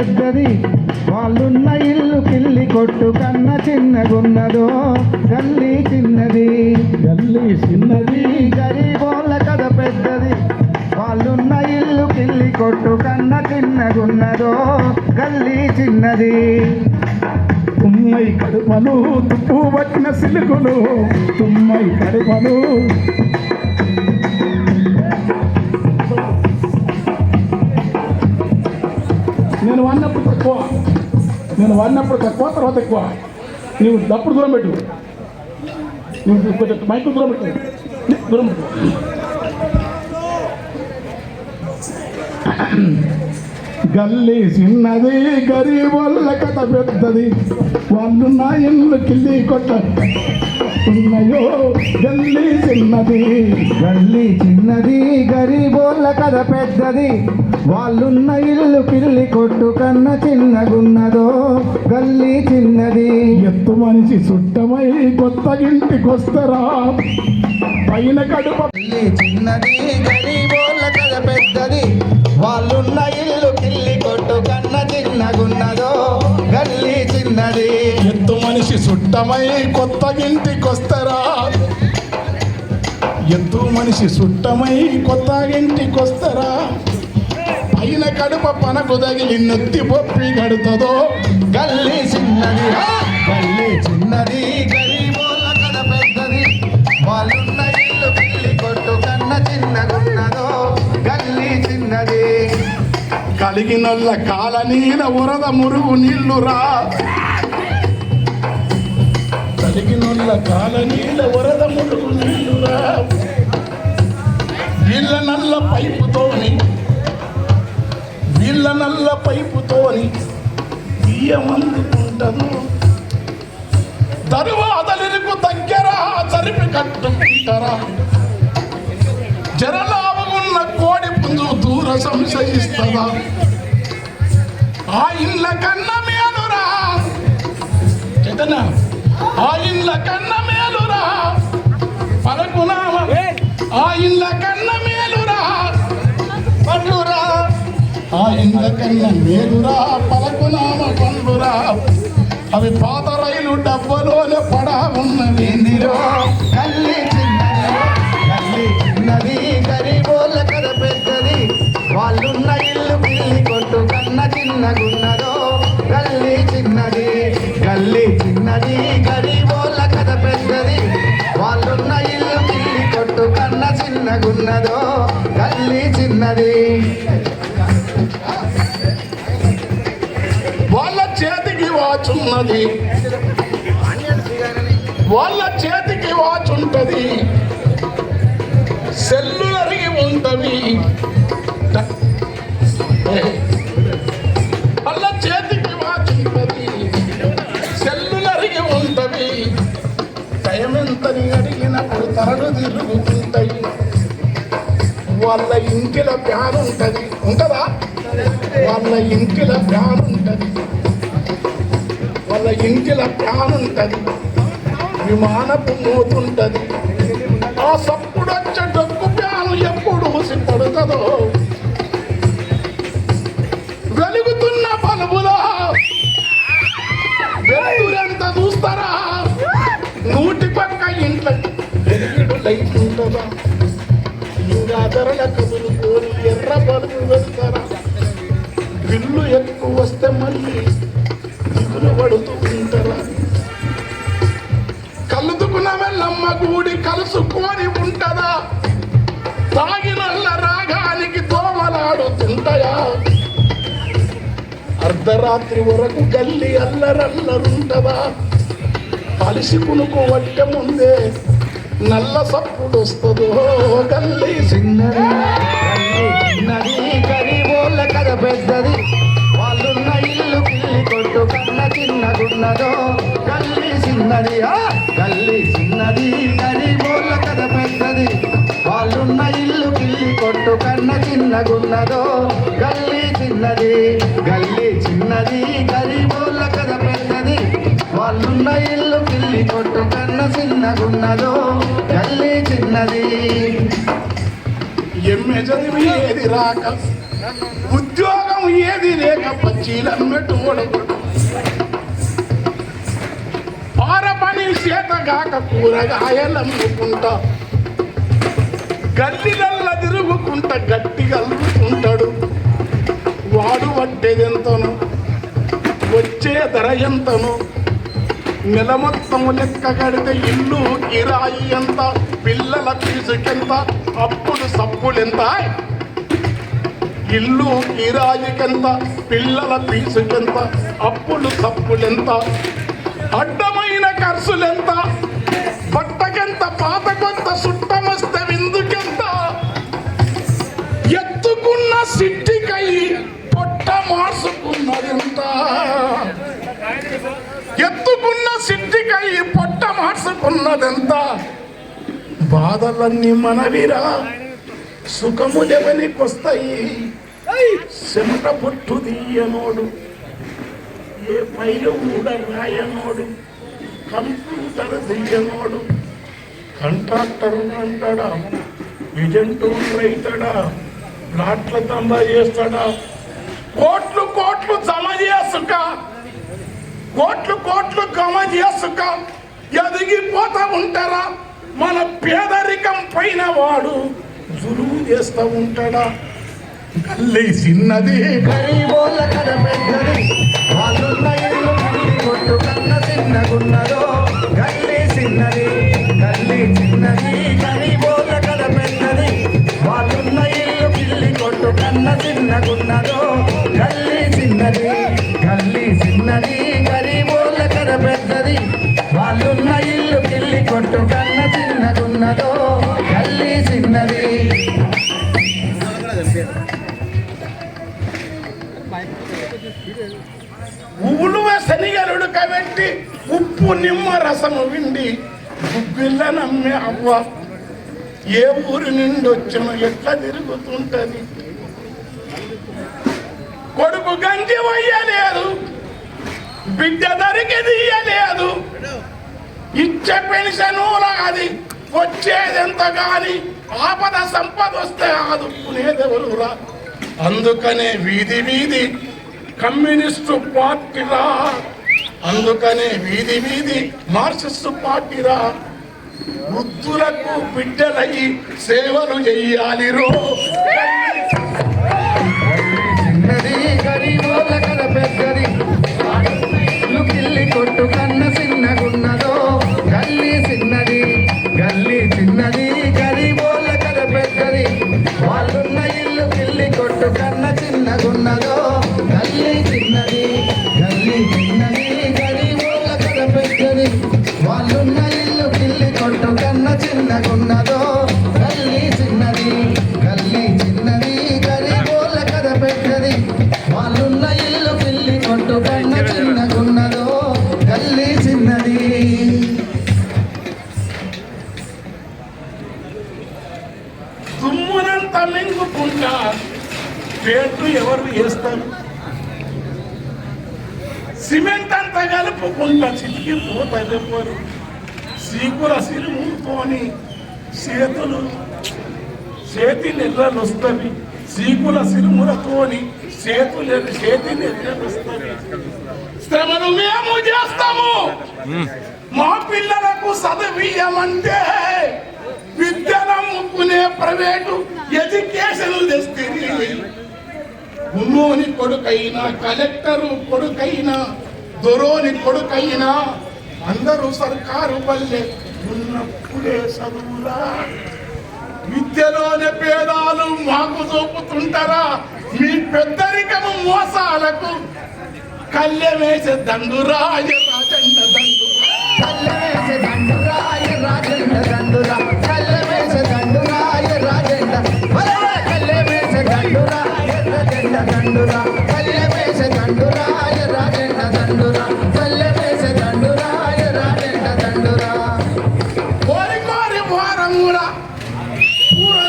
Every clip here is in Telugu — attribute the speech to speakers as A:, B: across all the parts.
A: పెద్దది వాళ్ళున్న ఇల్లు పిల్లి కొట్టు కన్న చిన్నగున్నదో గల్లీ చిన్నది
B: గల్లీ చిన్నది
A: గరీబోళ్ళ కథ పెద్దది వాళ్ళున్న ఇల్లు పిల్లి కొట్టు కన్న చిన్నగున్నదో గల్లీ చిన్నది
B: తుమ్మై కడుపలు తుప్పు పట్టిన సిలుగులు తుమ్మై కడుపలు నేను వాడినప్పుడు తక్కువ తర్వాత ఎక్కువ నువ్వు దప్పుడు దూరం పెట్టు నువ్వు కొంచెం మైకు దూరం పెట్టు గల్లీ చిన్నది గరీబోళ్ళ కథ పెద్దది వాళ్ళు నా ఇల్లు కిల్లి కొట్ట ఉన్నాయో గల్లీ చిన్నది
A: గరీబోళ్ళ కథ పెద్దది వాళ్ళున్న ఇల్లు పిల్లి కొట్టు కన్న చిన్నగున్నదో గల్లీ చిన్నది
B: ఎత్తు మనిషి చుట్టమై కొత్త ఇంటికొస్తరా పైన కడుప
A: చిన్నది గరీబోళ్ళ కథ పెద్దది వాళ్ళున్న ఇల్లు పిల్లి కొట్టు కన్న చిన్నగున్నదో గల్లీ చిన్నది
B: ఎత్తు మనిషి చుట్టమై కొత్త ఇంటికొస్తరా ఎత్తు మనిషి చుట్టమై కొత్త ఇంటికొస్తరా పైన కడుప పనకు తగిలి నెత్తి పొప్పి కడుతుందో
A: గల్లీ చిన్నది గరీబోళ్ళ కథ పెద్దది వాళ్ళున్న ఇల్లు పిల్లి కొట్టు కన్న చిన్నగున్నదో గల్లీ చిన్నది
B: కలిగినొల్ల కాల నీల వరద మురుగు నీళ్లురా కలిగినొల్ల కాల నీల వరద మురుగు నీళ్లురా వీళ్ళ నల్ల పైపుతోని బియ్యం అందుకుంటారు తరువాతలిరుకు దగ్గర చరిపి కట్టుకుంటారా జరలాభమున్న కోడి పుంజు దూర సంశయిస్తుందా ఆ ఇళ్ళ కన్న మేలురా చైతన్య ఆ ఇళ్ళ కన్న మేలురా పలకునామ ఆ ఇళ్ళ కన్న మేలురా పండురా ఆ ఇళ్ళ కన్న మేలురా పలకునామ పండురా అవి పాత రైలు డబ్బలోనే పడా ఉన్నవి
A: గల్లీ చిన్నది గరీబోళ్ళ కథ పెద్దది వాళ్ళున్న ఇల్లు పిల్లి కొట్టు కన్న చిన్నగున్నదో గల్లీ చిన్నది గరీబోళ్ళ కథ పెద్దది వాళ్ళున్న ఇల్లు పిల్లి కొట్టు కన్న చిన్నగున్నదో గల్లీ చిన్నది
B: వాళ్ళ చేతికి వాచున్నది వాళ్ళ చేతికి వాచుంటది సెల్లులరిగి ఉంటవి వాళ్ళ చేతికి వాచుంటది సెల్లులరిగి ఉంటవి టైం ఎంతని అడిగినప్పుడు తరలు తిరుగుతుంటాయి వాళ్ళ ఇంటిల ప్యాన్ ఉంటది ఉంటదా వాళ్ళ ఇంటిల ప్యాన్ ఉంటది విమానపు మోతుంటది ఆ సప్పుడొచ్చే డొక్కు ప్యాను ఎప్పుడు సిద్ధడుతుందో వెలుగుతున్న బల్బులో వెలుగురెంత చూస్తారా 100 పక్క ఇంట్లో వెలుగుడు లైట్ ఉంటుందా ఇంకా ధరల కబులు కోరి ఎర్ర బల్బు వెళ్తారా బిల్లు ఎక్కువ వస్తే మళ్ళీ దిగులు పడుతూ ఉంటారా కలుదుకున్న వెళ్ళమ్మ గూడి కలుసుకొని ఉంటదా తాగినల్ల రాగానికి దోమలాడుతుంటాయా అర్ధరాత్రి వరకు గల్లి అల్లరల్లరుంటదా అలిసి కునుకు వట్టే ముందే నల్ల సప్పుడు వస్తుందో గల్లి
A: చిన్నది గరీబోళ్ళ కథ పెద్దది వాళ్ళున్న ఇల్లు పిల్లి కొట్టు కన్న చిన్నగున్నదో గల్లీ చిన్నది గరీబోళ్ళ కథ పెద్దది వాళ్ళున్న ఇల్లు పిల్లి కొట్టు కన్న చిన్నగున్నదో గల్లీ చిన్నది గరీబోళ్ళ కథ పెద్దది వాళ్ళున్న ఇల్లు పిల్లి కొట్టు కన్న చిన్నగున్నదో గల్లీ చిన్నది
B: ఎంఏ చదివి ఏది రాక ఉద్యోగం ఏది లేక పచ్చీలమ్మెటోడు పారపని చేతగాక కూరగాయలమ్ముకుంటా గల్లిలల్ల తిరుగుకుంటా గట్టిగా అల్లుకుంటాడు వాడు పట్టేదెంతను వచ్చే ధర ఎంతను నెల మొత్తం లెక్క కడితే ఇల్లు కిరాయి ఎంత పిల్లల ఫీజుకెంత అప్పుడు సప్పులెంత ఇల్లు కిరాయికెంత పిల్లల ఫీజుకెంత అప్పులు సప్పులెంత అడ్డమైన ఖర్చులెంత బట్టకెంత పాత కొంత సుట్టమస్తే విందుకెంత ఎత్తుకున్న సిట్టికై పొట్ట మార్చుకున్నదెంత ఎత్తుకున్న సిట్టికై పొట్ట మార్చుకున్నదెంత బాధలన్నీ మనవిరా సుఖములెవనికొస్తాయి చెమట పొట్టు తీయనోడు ఏ పైలు కూడా రాయనోడు కంప్యూటర్ తీయనోడు కాంట్రాక్టర్ అంటాడా ఏజెంటు రైతాడా ప్లాట్ల దందా చేస్తాడా కోట్లు కోట్లు జమ చేసుక కోట్లు కోట్లు జమ చేసుక ఎదిగిపోతా ఉంటారా మన పేదరికం పైన వాడు జులువు చేస్తూ ఉంటాడా కల్లి చిన్నది
A: గరీబోళ్ళ కథ పెద్దది వాళ్ళున్న ఇల్లు పిల్లి కొట్టు కన్న చిన్నగున్నదో గల్లీ చిన్నది గల్లీ చిన్నది గరీబోళ్ళ కథ పెద్దది వాళ్ళున్న ఇల్లు పిల్లి కొట్టు కన్న చిన్నగున్నదో గల్లీ చిన్నది గల్లీ చిన్నది గరీబోళ్ళ కథ పెద్దది వాళ్ళున్న ఇల్లు పిల్లి కొట్టు కన్న చిన్నగున్నదో గల్లీ చిన్నది.
B: ఉలువ శనిగలుడు కబెట్టి ఉప్పు నిమ్మ రసము విండి గుగ్గిళ్ళ నమ్మే అవ్వ ఏ ఊరి నుండి వచ్చిన ఎట్లా తిరుగుతుంటది కొడుకు గంజి వయ్యలేదు బిడ్డ దరికి తీయలేదు ఇచ్చే పెన్షన్ అది వచ్చేదెంత గాని ఆపద సంపద వస్తే ఆదుకునేదెవరురా అందుకనే వీధి వీధి కమ్యూనిస్టు పార్టీరా అందుకనే వీధి వీధి మార్క్సిస్టు పార్టీరా వృద్ధులకు బిడ్డలయ్యి సేవలు చెయ్యాలి రో
A: చిన్నది గరీబోళ్ళ కథ పెద్దది ఇల్లు పిల్లి కొట్టు కన్న చిన్నగున్నదో గల్లీ చిన్నది గల్లీ చిన్నది గరీబోళ్ళ కథ పెద్దది వాళ్ళున్న ఇల్లు పిల్లి కొట్టు కన్న చిన్నగున్నదో గల్లీ చిన్నది గల్లీ చిన్నది గరీబోళ్ళ కథ పెద్దది వాళ్ళున్న ఇల్లు పిల్లి కొట్టు కన్న చిన్నగున్నదో గల్లీ చిన్నది గల్లీ చిన్నది గరీబోళ్ళ కథ పెద్దది వాళ్ళున్న ఇల్లు పిల్లి కొట్టు కన్న చిన్నగున్నదో గల్లీ చిన్నది.
B: దుమ్మునంతా మింగుకుంటా పేట్లు ఎవరు వేస్తారు సిమెంట్ అంతా కలుపుకుంటా చితికిపోతారు సీకుల సిరుముతోని చేతి నెర్రలు వస్తవి సీకుల సిరుములతోని చేతి నెర్రలు వస్తవి శ్రమను మేము చేస్తాము మా పిల్లలకు చదివియమంటే విద్యను అమ్ముకునే ప్రైవేటు ఎడ్యుకేషన్ తెస్తే ఉన్నోని కొడుకైనా కలెక్టరు కొడుకైనా దొరోని కొడుకైనా అందరూ సర్కారు వల్లే ఉన్నప్పుడే చదువురా విద్యలోని భేదాలు మాకు చూపుతుంటారా మీ పెద్దరికము మోసాలకు కళ్ళెమేసే దండురాయ రాజండ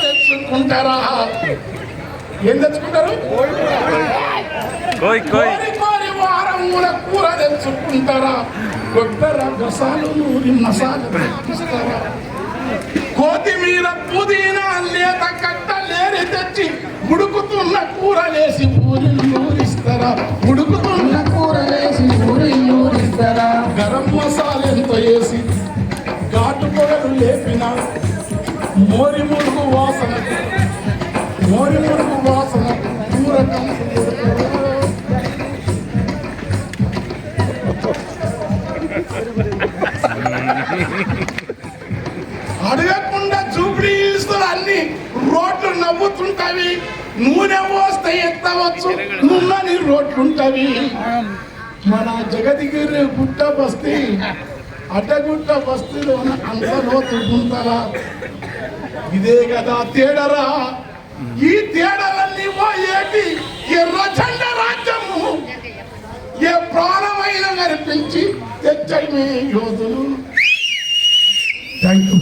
B: తెచ్చుకుంటారా ఏం తెచ్చుకుంటారు వారం కూడా కూర తెచ్చుకుంటారా కొబ్బరి గసాలు నూరి మసాలు తెచ్చిస్తారా కొత్తిమీర పుదీనా లేత కట్ట లేని తెచ్చి ఉడుకుతున్న కూర లేసి ఊరి చేస్తారా? ఉడుకుతున్న
A: కూరలేసి ఊరిస్తారా?
B: గరం మసాలా ఎంత వేసి ఘాటు పొగలు లేపిన మోరి మురుగు వాసన కూర అడగకుండా చూపిడి ఇస్తున్న అన్ని రోడ్లు నవ్వుతుంటవి, నూనె పోస్తే ఎత్తవచ్చు నున్నని రోడ్లుంటవి. మన జగదిగిరి గుట్ట బస్తీ అడ్డగుట్ట బస్తీలో అంత లోతుంటారా? ఇదే కదా తేడరా? ఈ తేడాలన్నీ పోయేటి ఎర్ర జెండ రాజ్యము ఏ ప్రాణమైన కనిపించి తెచ్చని యోధులు. Thank you.